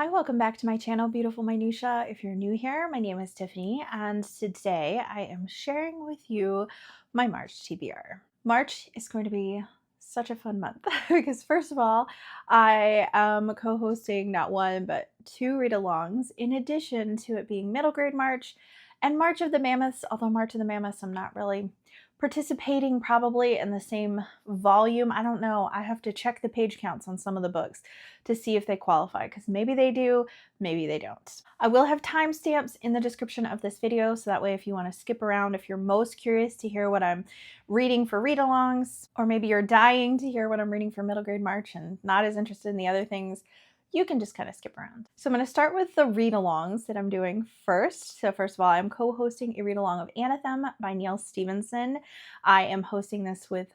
Hi, welcome back to my channel, Beautiful Minutia. If you're new here, my name is Tiffany, and today I am sharing with you my March TBR. March is going to be such a fun month because first of all, I am co-hosting not one, but two read-alongs, in addition to it being middle grade March and March of the Mammoths, although March of the Mammoths I'm not really participating probably in the same volume. I don't know. I have to check the page counts on some of the books to see if they qualify, because maybe they do, maybe they don't. I will have timestamps in the description of this video, so that way if you want to skip around, if you're most curious to hear what I'm reading for read-alongs, or maybe you're dying to hear what I'm reading for middle grade March and not as interested in the other things, you can just kind of skip around. So I'm going to start with the read-alongs that I'm doing first. So first of all, I'm co-hosting a read-along of Anathem by Neil Stephenson. I am hosting this with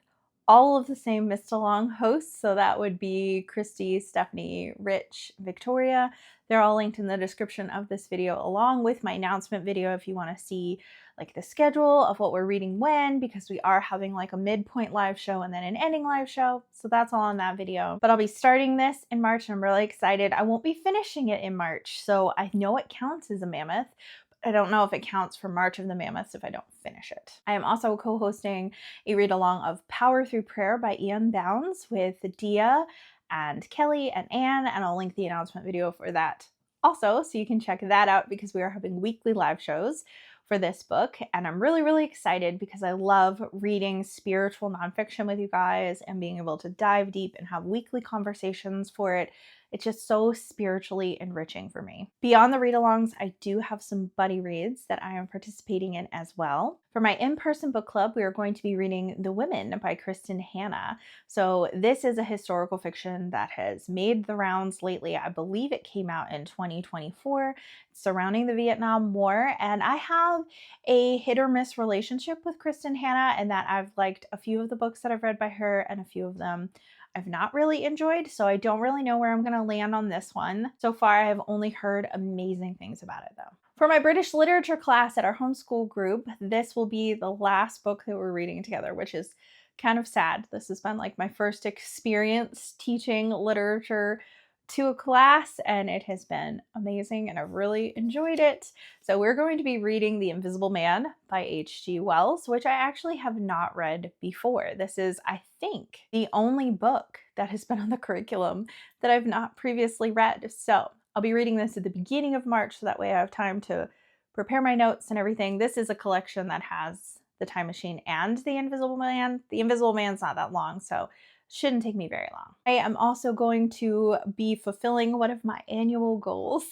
all of the same Mist-along hosts, so that would be Christy, Stephanie, Rich, Victoria. They're all linked in the description of this video, along with my announcement video if you want to see like the schedule of what we're reading when, because we are having like a midpoint live show and then an ending live show. So that's all on that video. But I'll be starting this in March and I'm really excited. I won't be finishing it in March, so I know it counts as a mammoth. I don't know if it counts for March of the Mammoths if I don't finish it. I am also co-hosting a read-along of Power Through Prayer by Ian Bounds with Dia and Kelly and Anne, and I'll link the announcement video for that also, so you can check that out because we are having weekly live shows for this book, and I'm really excited because I love reading spiritual nonfiction with you guys and being able to dive deep and have weekly conversations for it. It's just so spiritually enriching for me. Beyond the read-alongs, I do have some buddy reads that I am participating in as well. For my in-person book club, we are going to be reading The Women by Kristen Hanna. So this is a historical fiction that has made the rounds lately. I believe it came out in 2024, surrounding the Vietnam War, and I have a hit or miss relationship with Kristen Hanna, and that I've liked a few of the books that I've read by her, and a few of them I've not really enjoyed, so I don't really know where I'm going to land on this one. So far, I have only heard amazing things about it, though. For my British literature class at our homeschool group, this will be the last book that we're reading together, which is kind of sad. This has been like my first experience teaching literature to a class, and it has been amazing and I've really enjoyed it. So we're going to be reading The Invisible Man by H.G. Wells, which I actually have not read before. This is, I think, the only book that has been on the curriculum that I've not previously read. So I'll be reading this at the beginning of March, so that way I have time to prepare my notes and everything. This is a collection that has The Time Machine and The Invisible Man. The Invisible Man's not that long, so shouldn't take me very long. I am also going to be fulfilling one of my annual goals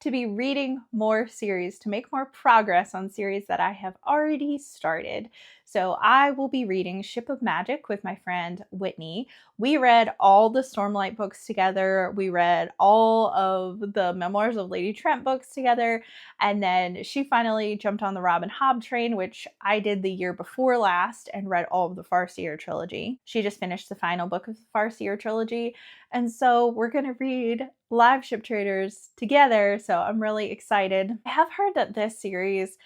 to be reading more series, to make more progress on series that I have already started. So I will be reading Ship of Magic with my friend Whitney. We read all the Stormlight books together. We read all of the Memoirs of Lady Trent books together. And then she finally jumped on the Robin Hobb train, which I did the year before last, and read all of the Farseer trilogy. She just finished the final book of the Farseer trilogy. And so we're going to read Live Ship Traders together. So I'm really excited. I have heard that this series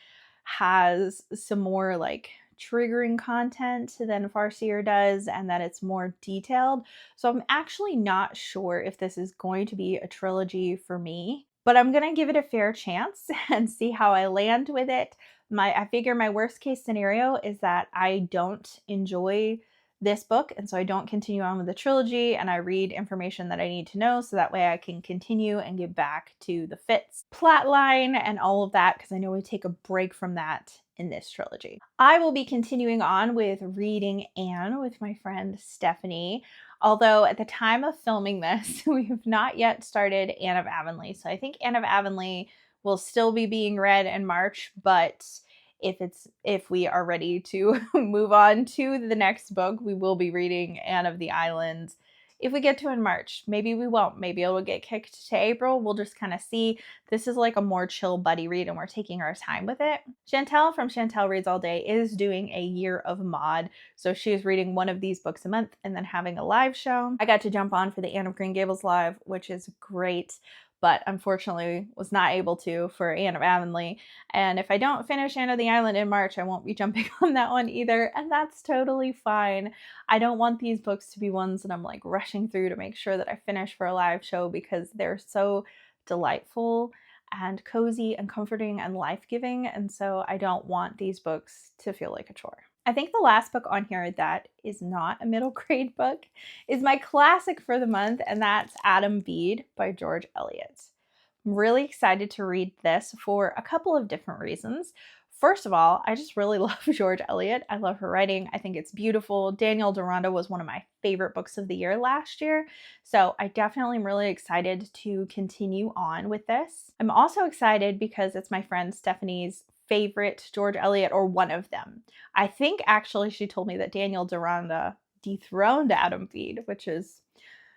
has some more like triggering content than Farseer does, and that it's more detailed. So I'm actually not sure if this is going to be a trilogy for me, but I'm gonna give it a fair chance and see how I land with it. I figure my worst case scenario is that I don't enjoy this book, and so I don't continue on with the trilogy, and I read information that I need to know so that way I can continue and get back to the Fitz plotline and all of that, because I know we take a break from that in this trilogy. I will be continuing on with reading Anne with my friend Stephanie, although at the time of filming this, we have not yet started Anne of Avonlea. So I think Anne of Avonlea will still be being read in March, but if we are ready to move on to the next book, we will be reading Anne of the Islands if we get to in March. Maybe we won't. Maybe it'll get kicked to April. We'll just kind of see. This is like a more chill buddy read, and we're taking our time with it. Chantel from Chantel Reads All Day is doing a year of mod, so she is reading one of these books a month and then having a live show. I got to jump on for the Anne of Green Gables live, which is great, but unfortunately was not able to for Anne of Avonlea. And if I don't finish Anne of the Island in March, I won't be jumping on that one either, and that's totally fine. I don't want these books to be ones that I'm like rushing through to make sure that I finish for a live show, because they're so delightful and cozy and comforting and life-giving, and so I don't want these books to feel like a chore. I think the last book on here that is not a middle grade book is my classic for the month, and that's Adam Bede by George Eliot. I'm really excited to read this for a couple of different reasons. First of all, I just really love George Eliot. I love her writing. I think it's beautiful. Daniel Deronda was one of my favorite books of the year last year, so I definitely am really excited to continue on with this. I'm also excited because it's my friend Stephanie's favorite George Eliot, or one of them. I think actually she told me that Daniel Deronda dethroned Adam Bede, which is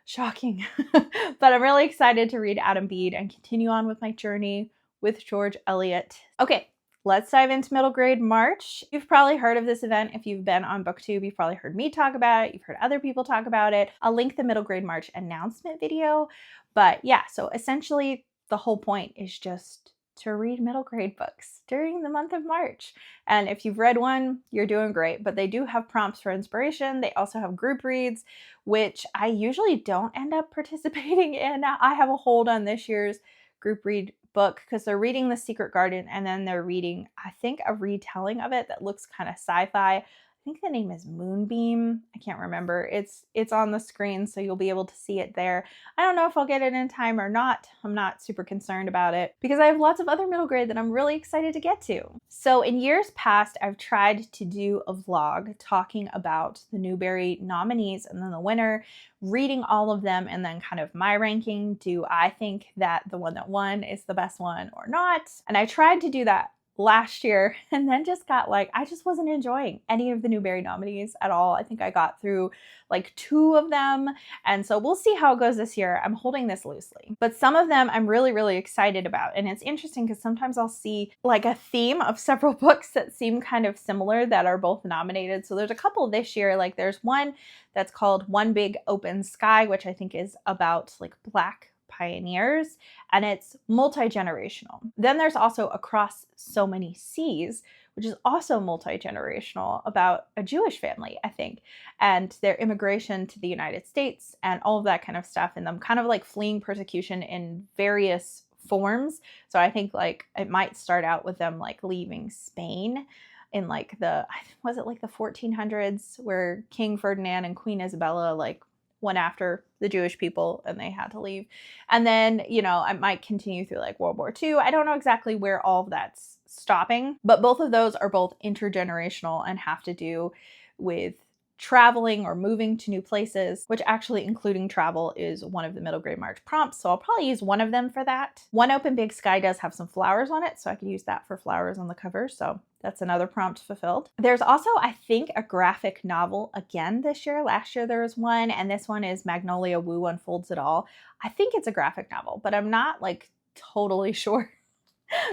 shocking. But I'm really excited to read Adam Bede and continue on with my journey with George Eliot. Okay, let's dive into middle grade March. You've probably heard of this event if you've been on BookTube. You've probably heard me talk about it. You've heard other people talk about it. I'll link the middle grade March announcement video. But yeah, so essentially the whole point is just to read middle grade books during the month of March. And if you've read one, you're doing great, but they do have prompts for inspiration. They also have group reads, which I usually don't end up participating in. I have a hold on this year's group read book because they're reading The Secret Garden, and then they're reading, I think, a retelling of it that looks kind of sci-fi. I think the name is Moonbeam. I can't remember. It's on the screen, so you'll be able to see it there. I don't know if I'll get it in time or not. I'm not super concerned about it because I have lots of other middle grade that I'm really excited to get to. So in years past, I've tried to do a vlog talking about the Newbery nominees and then the winner, reading all of them, and then kind of my ranking. Do I think that the one that won is the best one or not? And I tried to do that last year and then just got like, I just wasn't enjoying any of the Newbery nominees at all. I think I got through like 2 of them. And so we'll see how it goes this year. I'm holding this loosely, but some of them I'm really, really excited about. And it's interesting because sometimes I'll see like a theme of several books that seem kind of similar that are both nominated. So there's a couple this year, like there's one that's called One Big Open Sky, which I think is about like Black pioneers, and it's multi-generational. Then there's also Across So Many Seas, which is also multi-generational, about a Jewish family, I think, and their immigration to the United States and all of that kind of stuff, and them kind of like fleeing persecution in various forms. So I think like it might start out with them like leaving Spain in like was it like the 1400s, where King Ferdinand and Queen Isabella like went after the Jewish people and they had to leave. And then, you know, I might continue through like World War II. I don't know exactly where all of that's stopping, but both of those are both intergenerational and have to do with traveling or moving to new places, which actually including travel is one of the middle grade March prompts. So I'll probably use one of them for that. One Open Big Sky does have some flowers on it, so I could use that for flowers on the cover. So that's another prompt fulfilled. There's also, I think, a graphic novel again this year. Last year there was one, and this one is Magnolia Wu Unfolds It All. I think it's a graphic novel, but I'm not like totally sure.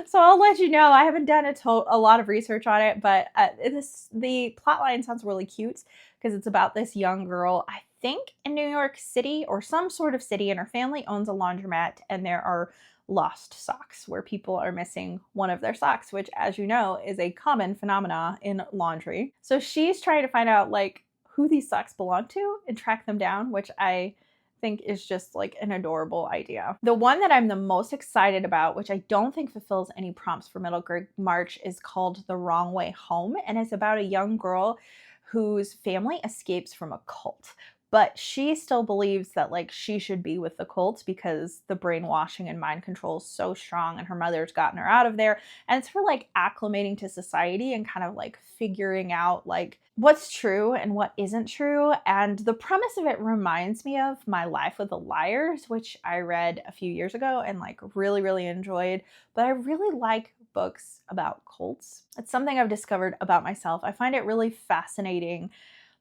So I'll let you know. I haven't done a lot of research on it, but the plotline sounds really cute because it's about this young girl, I think in New York City or some sort of city, and her family owns a laundromat, and there are lost socks where people are missing one of their socks, which, as you know, is a common phenomena in laundry. So she's trying to find out like who these socks belong to and track them down, which I think is just like an adorable idea. The one that I'm the most excited about, which I don't think fulfills any prompts for middle grade March, is called The Wrong Way Home, and it's about a young girl whose family escapes from a cult, but she still believes that like she should be with the cult because the brainwashing and mind control is so strong, and her mother's gotten her out of there. And it's her like acclimating to society and kind of like figuring out like what's true and what isn't true. And the premise of it reminds me of My Life with the Liars, which I read a few years ago and like really, really enjoyed. But I really like books about cults. It's something I've discovered about myself. I find it really fascinating,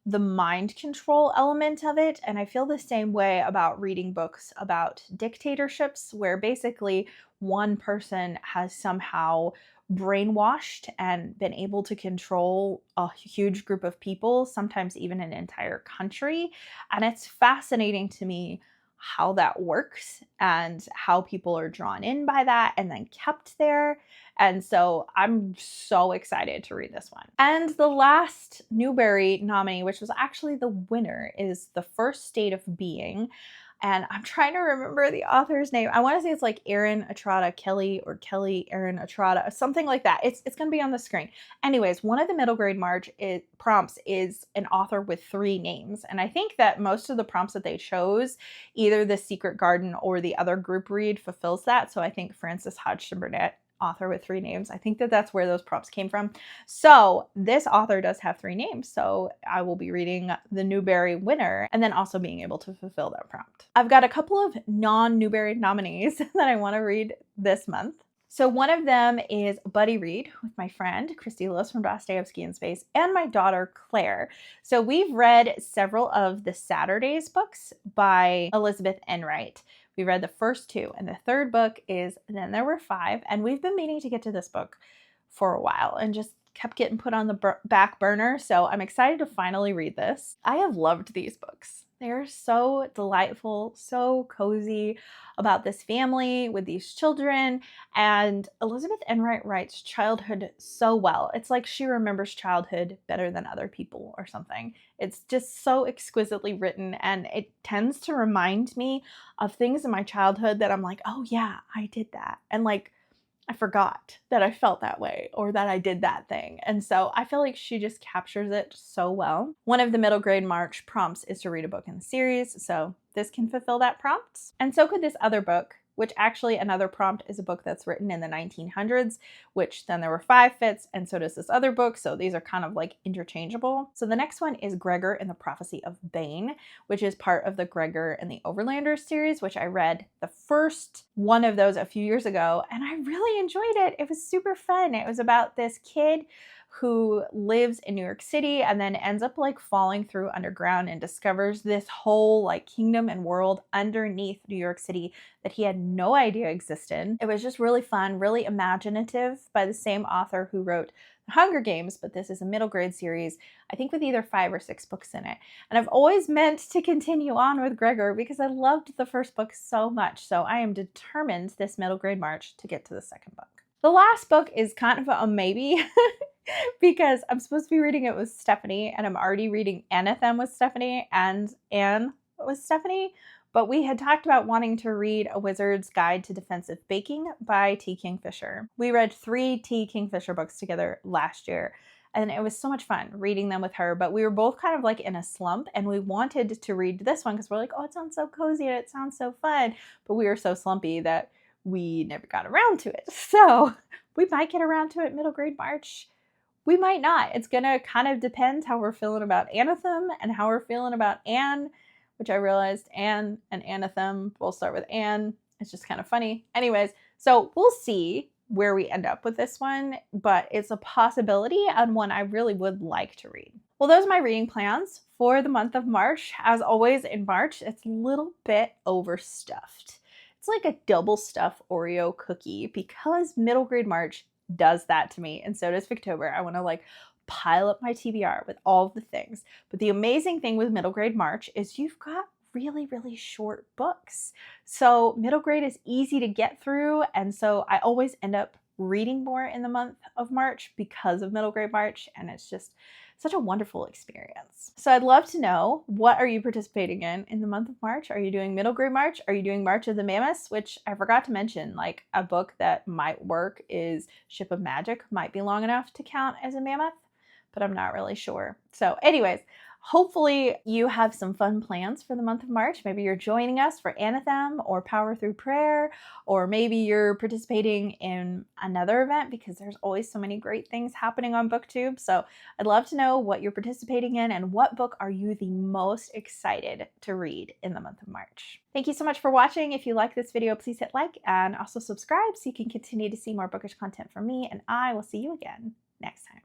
the mind control element of it. And I feel the same way about reading books about dictatorships, where basically one person has somehow brainwashed and been able to control a huge group of people, sometimes even an entire country. And it's fascinating to me how that works and how people are drawn in by that and then kept there. And so I'm so excited to read this one. And the last Newbery nominee, which was actually the winner, is The First State of Being. and I'm trying to remember the author's name. I want to say it's like Erin Estrada Kelly or Kelly Erin Estrada, something like that. It's going to be on the screen. Anyways, one of the middle grade March prompts is an author with 3 names. And I think that most of the prompts that they chose, either The Secret Garden or the other group read fulfills that. So I think Frances Hodgson Burnett, author with 3 names. I think that that's where those prompts came from. So this author does have 3 names. So I will be reading the Newbery winner and then also being able to fulfill that prompt. I've got a couple of non-Newbery nominees that I want to read this month. So one of them is Buddy Read with my friend Christy Lewis from Dostoevsky in Space and my daughter Claire. So we've read several of the Saturdays books by Elizabeth Enright. We read the first 2, and the third book is Then There Were Five, and we've been meaning to get to this book for a while and just kept getting put on the back burner, so I'm excited to finally read this. I have loved these books. They're so delightful, so cozy about this family with these children, and Elizabeth Enright writes childhood so well. It's like she remembers childhood better than other people or something. It's just so exquisitely written, and it tends to remind me of things in my childhood that I'm like, oh yeah, I did that. And like, I forgot that I felt that way or that I did that thing. And so I feel like she just captures it so well. One of the middle grade March prompts is to read a book in the series, so this can fulfill that prompt. And so could this other book, which actually another prompt is a book that's written in the 1900s, which Then There Were Five fits, and so does this other book. So these are kind of like interchangeable. So the next one is Gregor and the Prophecy of Bane, which is part of the Gregor and the Overlanders series, which I read the first one of those a few years ago, and I really enjoyed it. It was super fun. It was about this kid who lives in New York City and then ends up like falling through underground and discovers this whole like kingdom and world underneath New York City that he had no idea existed. It was just really fun, really imaginative, by the same author who wrote The Hunger Games, but this is a middle grade series, I think with either 5 or 6 books in it. And I've always meant to continue on with Gregor because I loved the first book so much. So I am determined this middle grade March to get to the second book. The last book is kind of a maybe because I'm supposed to be reading it with Stephanie, and I'm already reading Anathem with Stephanie and Anne with Stephanie. But we had talked about wanting to read A Wizard's Guide to Defensive Baking by T. Kingfisher. We read 3 T. Kingfisher books together last year, and it was so much fun reading them with her. But we were both kind of like in a slump, and we wanted to read this one because we're like, oh, it sounds so cozy and it sounds so fun. But we were so slumpy that we never got around to it. So we might get around to it middle grade March. We might not. It's gonna kind of depend how we're feeling about Anathem and how we're feeling about Anne, which I realized Anne and Anathem both start with Anne. It's just kind of funny. Anyways, so we'll see where we end up with this one, but it's a possibility and one I really would like to read. Well, those are my reading plans for the month of March. As always in March, it's a little bit overstuffed. It's like a double stuffed Oreo cookie because middle grade March does that to me, and so does Victober. I want to like pile up my TBR with all of the things. But the amazing thing with middle grade March is you've got really, really short books. So middle grade is easy to get through, and so I always end up reading more in the month of March because of middle grade March, and it's just such a wonderful experience. So I'd love to know, what are you participating in the month of March? Are you doing middle grade March? Are you doing March of the Mammoths? Which I forgot to mention, like a book that might work is Ship of Magic, might be long enough to count as a mammoth, but I'm not really sure. So anyways, hopefully you have some fun plans for the month of March. Maybe you're joining us for Anathem or Power Through Prayer, or maybe you're participating in another event because there's always so many great things happening on BookTube. So I'd love to know what you're participating in and what book are you the most excited to read in the month of March. Thank you so much for watching. If you like this video, please hit like and also subscribe so you can continue to see more bookish content from me, and I will see you again next time.